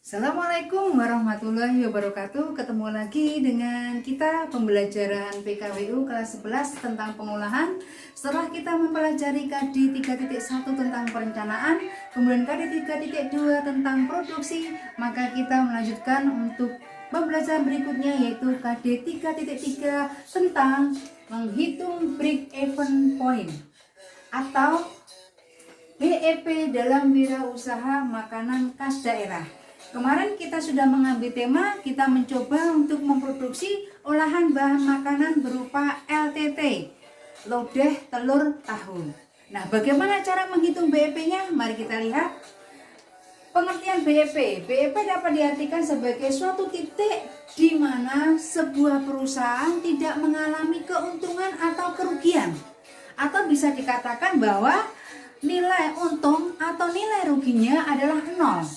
Assalamualaikum warahmatullahi wabarakatuh. Ketemu lagi dengan kita pembelajaran PKWU kelas 11 tentang pengolahan. Setelah kita mempelajari KD 3.1 tentang perencanaan, kemudian KD 3.2 tentang produksi, maka kita melanjutkan untuk pembelajaran berikutnya yaitu KD 3.3 tentang menghitung break even point atau BEP dalam wirausaha makanan khas daerah. Kemarin kita sudah mengambil tema, kita mencoba untuk memproduksi olahan bahan makanan berupa LTT, lodeh telur tahu. Nah, bagaimana cara menghitung BEP-nya? Mari kita lihat. Pengertian BEP. BEP dapat diartikan sebagai suatu titik di mana sebuah perusahaan tidak mengalami keuntungan atau kerugian. Atau bisa dikatakan bahwa nilai untung atau nilai ruginya adalah nol.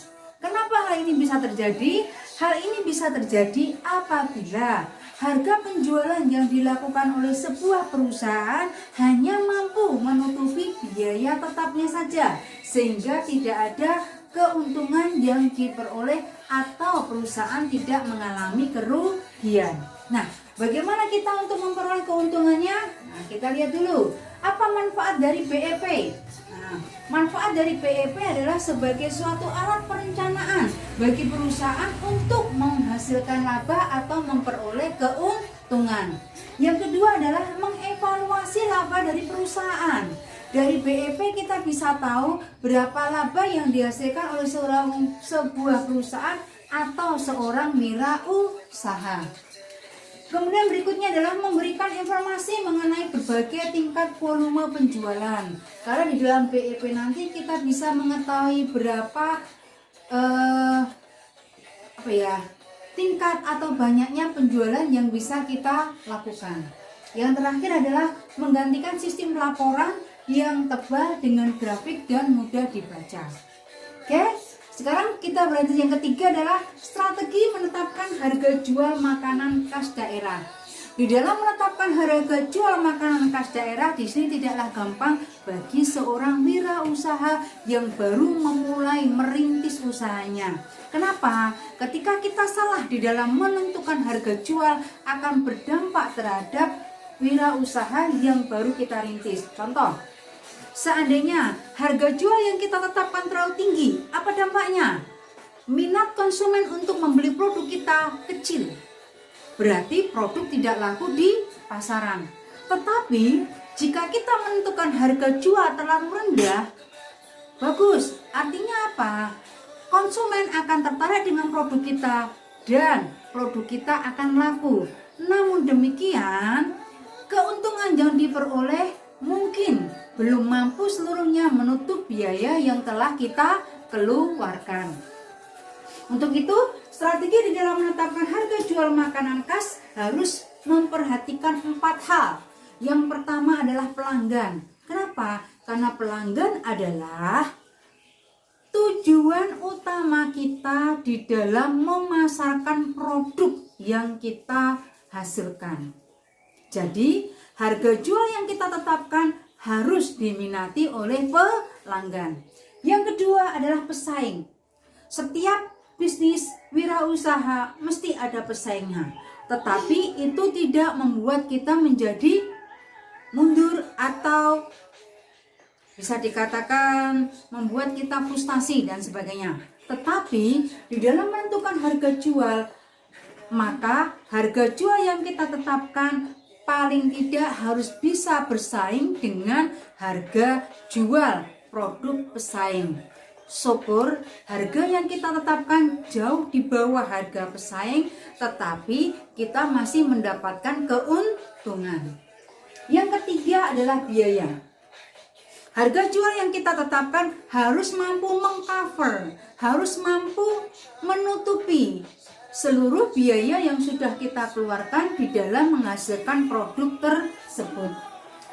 Kenapa hal ini bisa terjadi? Hal ini bisa terjadi apabila harga penjualan yang dilakukan oleh sebuah perusahaan hanya mampu menutupi biaya tetapnya saja, sehingga tidak ada keuntungan yang diperoleh atau perusahaan tidak mengalami kerugian. Nah, bagaimana kita untuk memperoleh keuntungannya? Nah, kita lihat dulu. Apa manfaat dari BEP? Nah, manfaat dari BEP adalah sebagai suatu alat perencanaan bagi perusahaan untuk menghasilkan laba atau memperoleh keuntungan. Yang kedua adalah mengevaluasi laba dari perusahaan. Dari BEP kita bisa tahu berapa laba yang dihasilkan oleh sebuah perusahaan atau seorang wirausaha. Kemudian berikutnya adalah memberikan informasi mengenai berbagai tingkat volume penjualan. Karena di dalam BEP nanti kita bisa mengetahui berapa tingkat atau banyaknya penjualan yang bisa kita lakukan. Yang terakhir adalah menggantikan sistem laporan yang tebal dengan grafik dan mudah dibaca. Oke. Sekarang kita belajar yang ketiga adalah strategi menetapkan harga jual makanan khas daerah. Di dalam menetapkan harga jual makanan khas daerah di sini tidaklah gampang bagi seorang wirausaha yang baru memulai merintis usahanya. Kenapa? Ketika kita salah di dalam menentukan harga jual akan berdampak terhadap wirausaha yang baru kita rintis. Contoh, seandainya harga jual yang kita tetapkan terlalu tinggi, apa dampaknya? Minat konsumen untuk membeli produk kita kecil. Berarti produk tidak laku di pasaran. Tetapi jika kita menentukan harga jual terlalu rendah, bagus. Artinya apa? Konsumen akan tertarik dengan produk kita dan produk kita akan laku. Namun demikian, keuntungan yang diperoleh mungkin belum mampu seluruhnya menutup biaya yang telah kita keluarkan. Untuk itu, strategi di dalam menetapkan harga jual makanan khas harus memperhatikan 4 hal. Yang pertama adalah pelanggan. Kenapa? Karena pelanggan adalah tujuan utama kita di dalam memasarkan produk yang kita hasilkan. Jadi, harga jual yang kita tetapkan harus diminati oleh pelanggan. Yang kedua adalah pesaing. Setiap bisnis wirausaha mesti ada pesaingnya. Tetapi itu tidak membuat kita menjadi mundur atau bisa dikatakan membuat kita frustasi dan sebagainya. Tetapi di dalam menentukan harga jual, maka harga jual yang kita tetapkan paling tidak harus bisa bersaing dengan harga jual produk pesaing. Syukur harga yang kita tetapkan jauh di bawah harga pesaing, tetapi kita masih mendapatkan keuntungan. Yang ketiga adalah biaya. Harga jual yang kita tetapkan harus mampu mengcover, harus mampu menutupi seluruh biaya yang sudah kita keluarkan di dalam menghasilkan produk tersebut.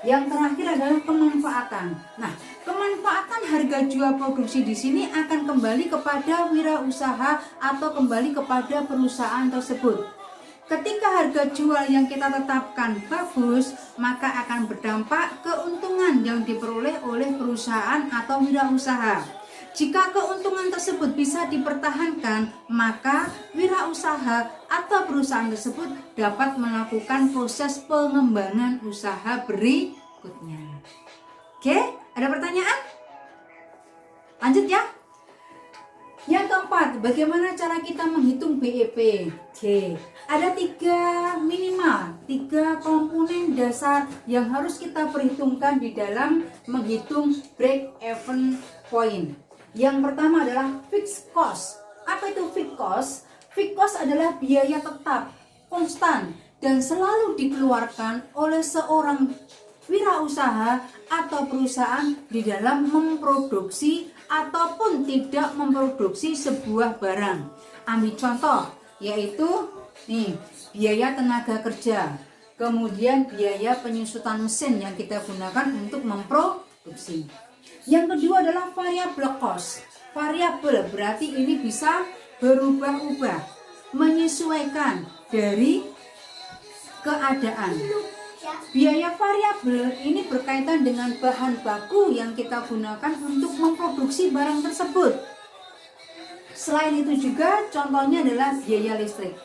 Yang terakhir adalah kemanfaatan. Nah, kemanfaatan harga jual produksi di sini akan kembali kepada wirausaha atau kembali kepada perusahaan tersebut. Ketika harga jual yang kita tetapkan bagus, maka akan berdampak keuntungan yang diperoleh oleh perusahaan atau wirausaha. Jika keuntungan tersebut bisa dipertahankan, maka wirausaha atau perusahaan tersebut dapat melakukan proses pengembangan usaha berikutnya. Oke, ada pertanyaan? Lanjut ya. Yang keempat, bagaimana cara kita menghitung BEP? Oke, ada minimal tiga komponen dasar yang harus kita perhitungkan di dalam menghitung break even point. Yang pertama adalah fixed cost. Apa itu fixed cost? Fixed cost adalah biaya tetap, konstan, dan selalu dikeluarkan oleh seorang wirausaha atau perusahaan di dalam memproduksi ataupun tidak memproduksi sebuah barang. Ambil contoh, yaitu biaya tenaga kerja, kemudian biaya penyusutan mesin yang kita gunakan untuk memproduksi. Yang kedua adalah variable cost. Variabel berarti ini bisa berubah-ubah, menyesuaikan dari keadaan. Biaya variabel ini berkaitan dengan bahan baku yang kita gunakan untuk memproduksi barang tersebut. Selain itu juga contohnya adalah biaya listrik.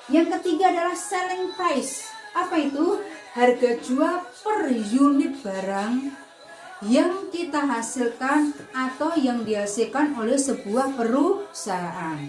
Yang ketiga adalah selling price. Apa itu? Harga jual per unit barang yang kita hasilkan atau yang dihasilkan oleh sebuah perusahaan.